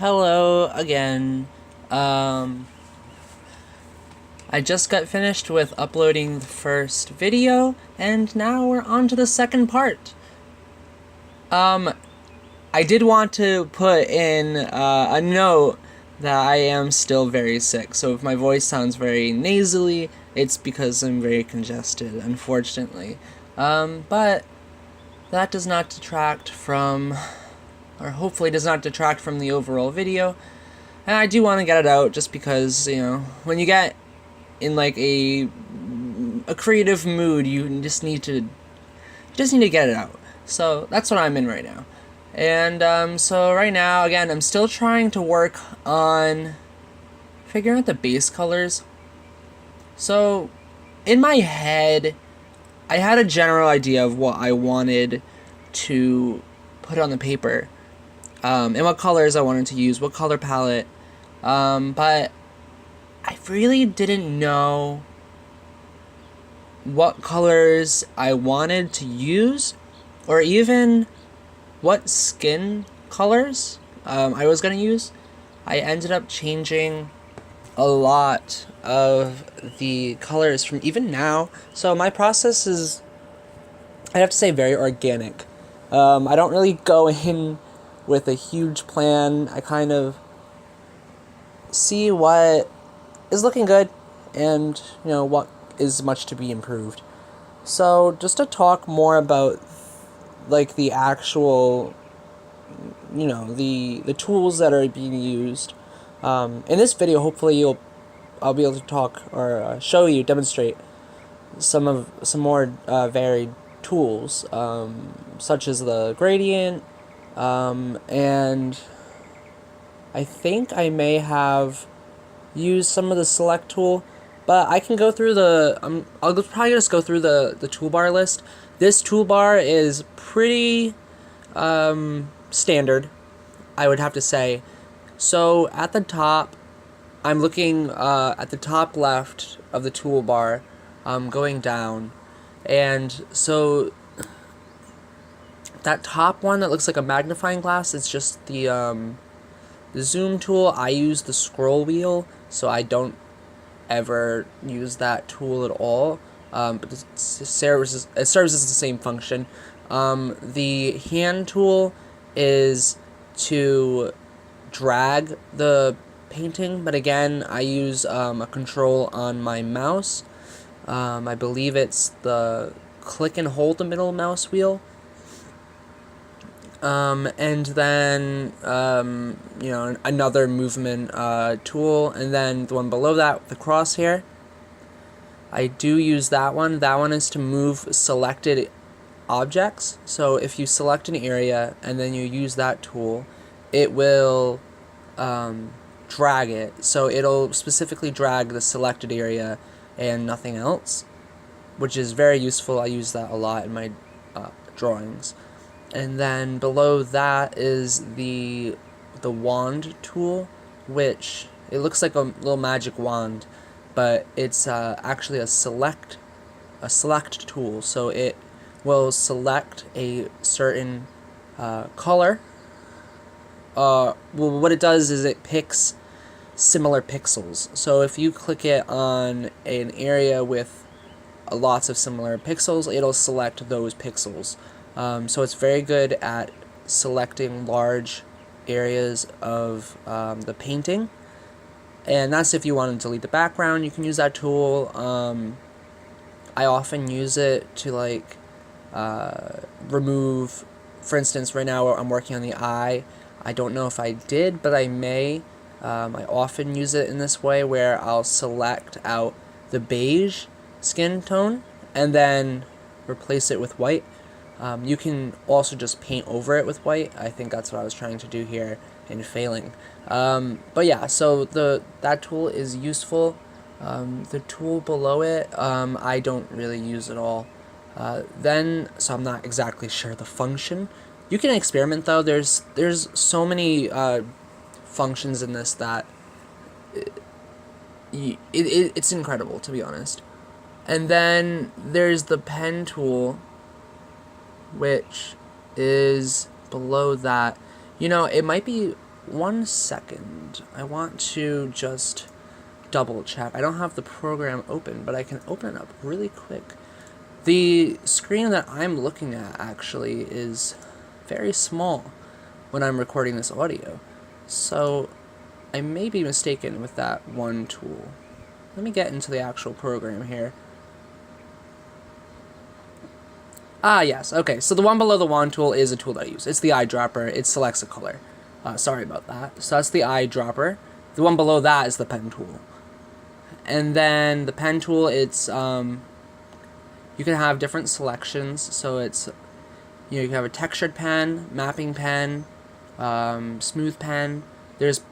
Hello again. Um, I just got finished with uploading the first video, and now we're on to the second part. I did want to put in a note that I am still very sick, so if my voice sounds very nasally, it's because I'm very congested, unfortunately. But that does not detract from, or hopefully does not detract from the overall video. And I do want to get it out just because, when you get in like a creative mood, you just need to get it out. So that's what I'm in right now. And so right now, again, I'm still trying to work on figuring out the base colors. So in my head, I had a general idea of what I wanted to put on the paper, and what colors I wanted to use, what color palette. But I really didn't know what colors I wanted to use, or even what skin colors I was going to use. I ended up changing a lot of the colors from even now. So my process is, I have to say, very organic. I don't really go in with a huge plan. I kind of see what is looking good and what is much to be improved. So just to talk more about like the actual the tools that are being used in this video, hopefully I'll be able to talk or show you, demonstrate some more varied tools, such as the gradient, and I think I may have used some of the select tool, but I can go through I'll probably just go through the toolbar list. This toolbar is pretty standard, I would have to say. So at the top, I'm looking at the top left of the toolbar, going down, and so that top one that looks like a magnifying glass is just the zoom tool. I use the scroll wheel, so I don't ever use that tool at all. But it serves as the same function. The hand tool is to drag the painting, but again, I use a control on my mouse. I believe it's the click and hold the middle mouse wheel. And then, another movement tool, and then the one below that, the crosshair. I do use that one. That one is to move selected objects. So if you select an area and then you use that tool, it will drag it. So it'll specifically drag the selected area and nothing else, which is very useful. I use that a lot in my drawings. And then below that is the wand tool, which it looks like a little magic wand, but it's actually a select tool. So it will select a certain color. Well, what it does is it picks similar pixels. So if you click it on an area with lots of similar pixels, it'll select those pixels. So it's very good at selecting large areas of the painting, and that's if you want to delete the background. You can use that tool. I often use it to remove, for instance, right now I'm working on the eye. I don't know if I did, but I may. I often use it in this way, where I'll select out the beige skin tone and then replace it with white. You can also just paint over it with white. I think that's what I was trying to do here and failing. But yeah, so that tool is useful. The tool below it, I don't really use at all. So I'm not exactly sure the function. You can experiment though. There's so many functions in this that it's incredible, to be honest. And then there's the pen tool, which is below that. It might be 1 second. I want to just double check. I don't have the program open, but I can open it up really quick. The screen that I'm looking at actually is very small when I'm recording this audio, so I may be mistaken with that one tool. Let me get into the actual program here. Ah, yes, okay, so the one below the wand tool is a tool that I use. It's the eyedropper. It selects a color. Sorry about that. So that's the eyedropper. The one below that is the pen tool. And then the pen tool, it's, you can have different selections. So it's, you can have a textured pen, mapping pen, smooth pen. There's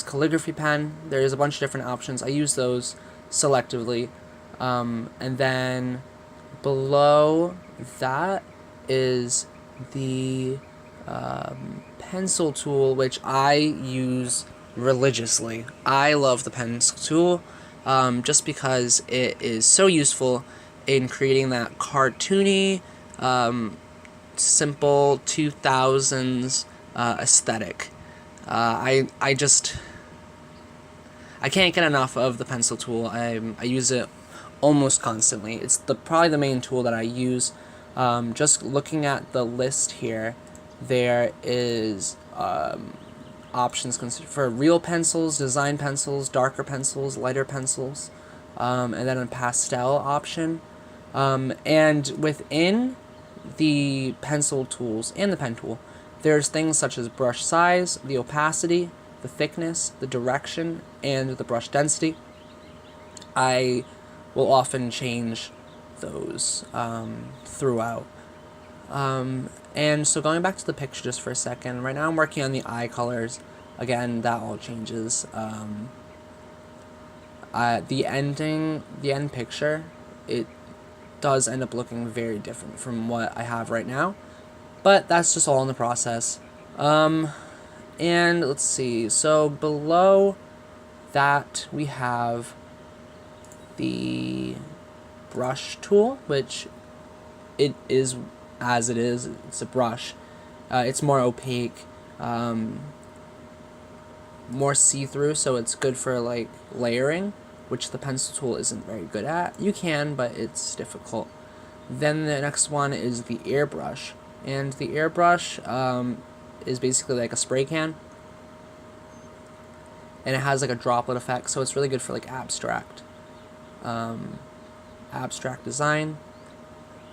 calligraphy pen. There's a bunch of different options. I use those selectively. And then below that is the pencil tool, which I use religiously. I love the pencil tool just because it is so useful in creating that cartoony, simple 2000s aesthetic. I can't get enough of the pencil tool. I use it almost constantly. It's probably the main tool that I use. Just looking at the list here, there is options for real pencils, design pencils, darker pencils, lighter pencils, and then a pastel option. And within the pencil tools and the pen tool, there's things such as brush size, the opacity, the thickness, the direction, and the brush density. I will often change those throughout. And so going back to the picture just for a second, right now I'm working on the eye colors. Again, that all changes. The end picture, it does end up looking very different from what I have right now, but that's just all in the process. And let's see, so below that we have the brush tool, which it is as it is. It's a brush. It's more opaque, more see-through, so it's good for like layering, which the pencil tool isn't very good at. You can, but it's difficult. Then the next one is the airbrush, and the airbrush is basically like a spray can, and it has like a droplet effect, so it's really good for like abstract design.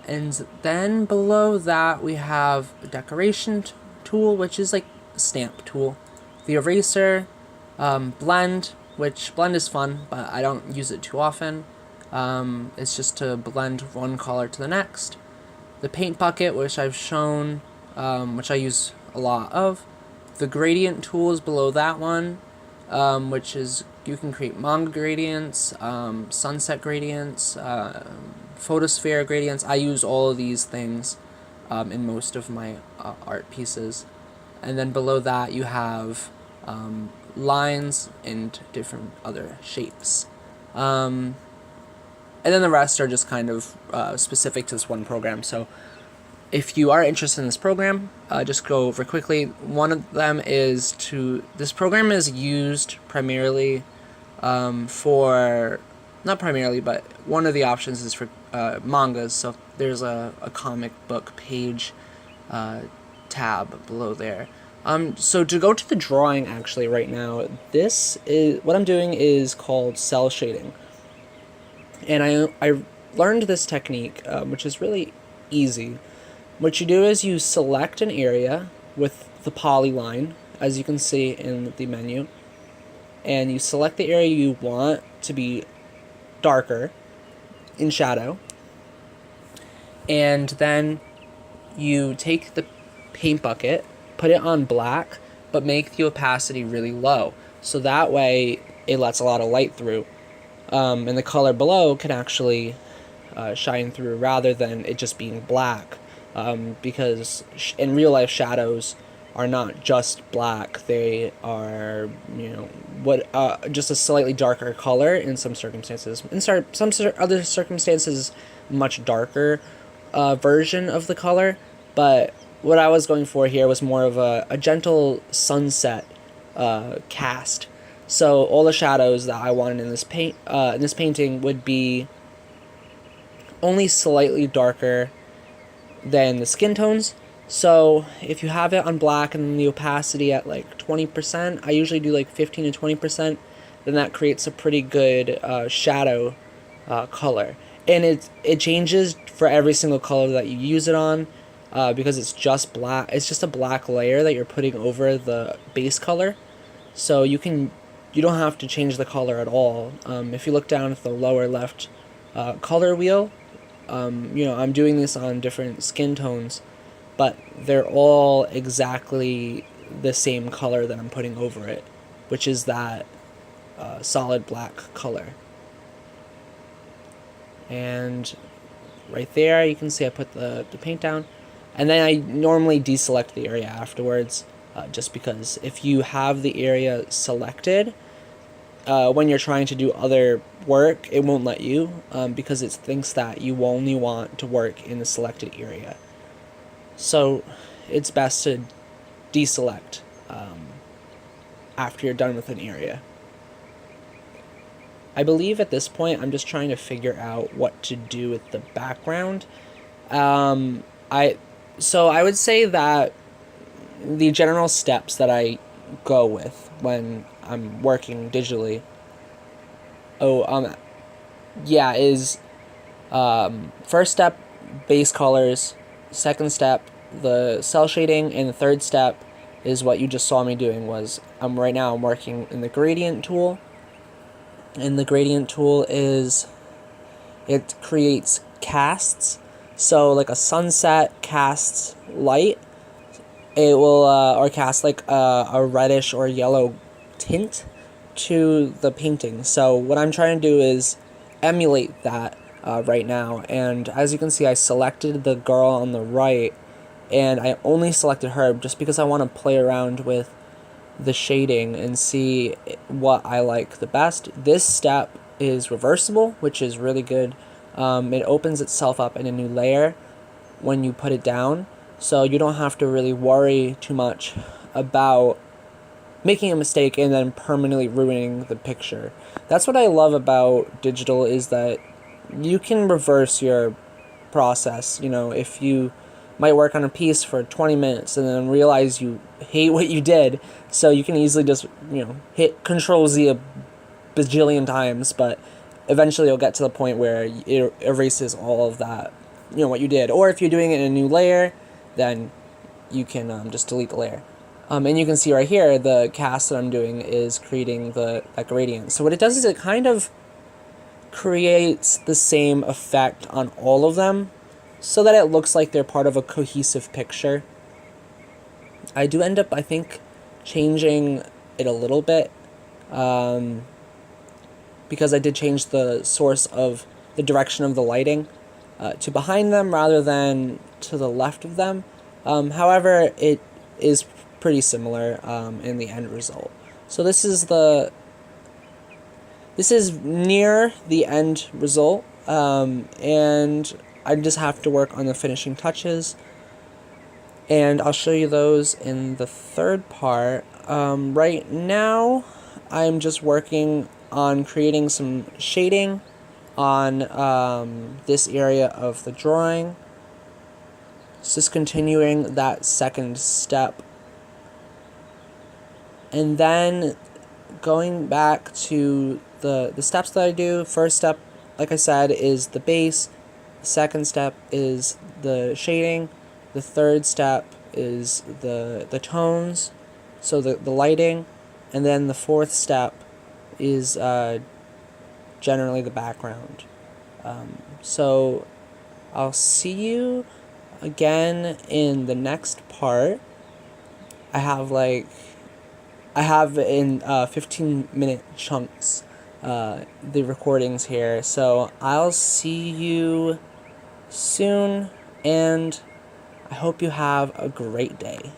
And then below that we have a decoration tool, which is like a stamp tool. The eraser, blend, which blend is fun, but I don't use it too often. It's just to blend one color to the next. The paint bucket, which I've shown, which I use a lot of. The gradient tool is below that one, which is, you can create manga gradients, sunset gradients, photosphere gradients. I use all of these things in most of my art pieces. And then below that you have lines and different other shapes. And then the rest are just kind of specific to this one program. So if you are interested in this program, just go over quickly. One of them is this program is used primarily for, not primarily, but one of the options is for mangas. So there's a comic book page tab below there. So to go to the drawing actually right now, this is, what I'm doing is called cell shading. And I learned this technique, which is really easy. What you do is you select an area with the polyline, as you can see in the menu, and you select the area you want to be darker in shadow, and then you take the paint bucket, put it on black, but make the opacity really low, so that way it lets a lot of light through, and the color below can actually shine through rather than it just being black, because in real life shadows are not just black, they are, just a slightly darker color in some circumstances. In some other circumstances, much darker version of the color, but what I was going for here was more of a gentle sunset cast. So all the shadows that I wanted in this painting would be only slightly darker than the skin tones. So if you have it on black and the opacity at like 20%, I usually do like 15 to 20%, then that creates a pretty good shadow color. And it changes for every single color that you use it on, because it's just black. It's just a black layer that you're putting over the base color. So you don't have to change the color at all. If you look down at the lower left color wheel, I'm doing this on different skin tones, but they're all exactly the same color that I'm putting over it, which is that solid black color. And right there, you can see I put the paint down, and then I normally deselect the area afterwards, just because if you have the area selected, when you're trying to do other work, it won't let you, because it thinks that you only want to work in the selected area. So it's best to deselect after you're done with an area. I believe at this point I'm just trying to figure out what to do with the background. So I would say that the general steps that I go with when I'm working digitally, is first step, base colors, second step, the cell shading, and the third step is what you just saw me doing. Was I'm working in the gradient tool, and the gradient tool it creates casts. So like a sunset casts light, it will or cast like a reddish or yellow tint to the painting. So what I'm trying to do is emulate that right now. And as you can see, I selected the girl on the right, and I only selected her just because I want to play around with the shading and see what I like the best. This step is reversible, which is really good. It opens itself up in a new layer when you put it down, so you don't have to really worry too much about making a mistake and then permanently ruining the picture. That's what I love about digital, is that you can reverse your process. If you might work on a piece for 20 minutes and then realize you hate what you did, so you can easily just hit Control Z a bajillion times, but eventually you'll get to the point where it erases all of that, what you did. Or if you're doing it in a new layer, then you can just delete the layer. And you can see right here, the cast that I'm doing is creating that gradient. So what it does is it kind of creates the same effect on all of them, so that it looks like they're part of a cohesive picture. I do end up, I think, changing it a little bit, because I did change the source of the direction of the lighting to behind them rather than to the left of them. However, it is pretty similar in the end result. So this is near the end result, and I just have to work on the finishing touches, and I'll show you those in the third part. Right now, I'm just working on creating some shading on this area of the drawing. It's just continuing that second step. And then going back to the steps that I do. First step, like I said, is the base. The second step is the shading. The third step is the tones, so the lighting. And then the fourth step is generally the background. So I'll see you again in the next part. I have in 15-minute chunks the recordings here, so I'll see you soon, and I hope you have a great day.